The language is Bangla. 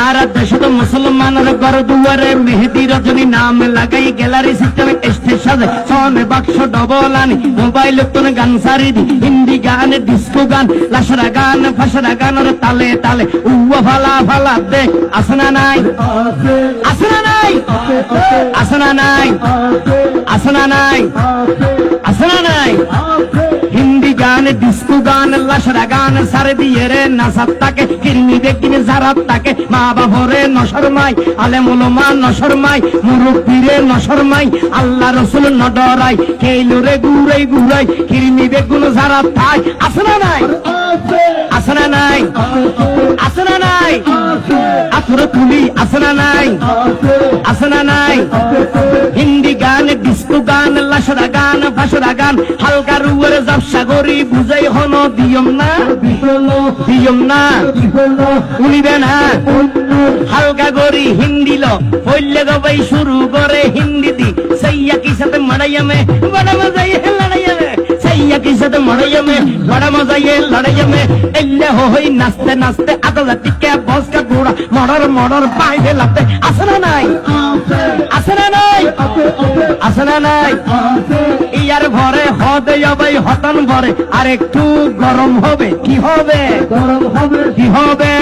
আর দেশত মুসলমানের ঘর দুয়ারে মেহেদি রজনী নাম লাগাই গ্যালারি সিস্টেমে স্টেজ সাজে সনে বাক্স ডবল আনি মোবাইল তোর গান সারি দি হিন্দি গান ডিস্কো গান লাশরা গান ফাশরা গানের তালে তালে উয়া ফালা ফালা দে আসনা নাই আসনা নাই আসনা নাই আসনা নাই আসনা নাই হিন্দি গান ডিস্কো গান লাশরা গান সারে দিয়ে রে নাসাত্তাকে কিরমি দেখিনে জারাত্তাকে মা বাবরে নশরমাই আলেম উলামা নশরমাই মুরব্বিরে নশরমাই আল্লাহ রাসূল নডরাই কেইলুরে গুরাই গুরাই কিরমি বেগুন জারাত্তাই আসনা নাই আসনা নাই আসনা নাই আতরে তুলি আসনা নাই আসনা নাই হিন্দি গান ডিস্কো গান লাশরা গান ফাশরা গান হালকা রুয়ের জাবসা গরি বুঝাই হন দিয়ম না উনিবে না হালকা গরি হিন্দি লো হইলে গবাই শুরু করে হিন্দি দি সাইয়া কি সাথে মারাইয়া মে বড় মজা ये लड़ाइया में सैया की साथ मड़ाइया में बड़ा मजा ये लड़ाइया में एल्ले होई नाचते नाचते आदला टिके बस का घोड़ा मडर मडर पाइदे लाते আসনা নাই আসনা নাই আসনা নাই ইয়ার ভরে হদে যাবে হতন ভরে আর একটু গরম হবে কি হবে কি হবে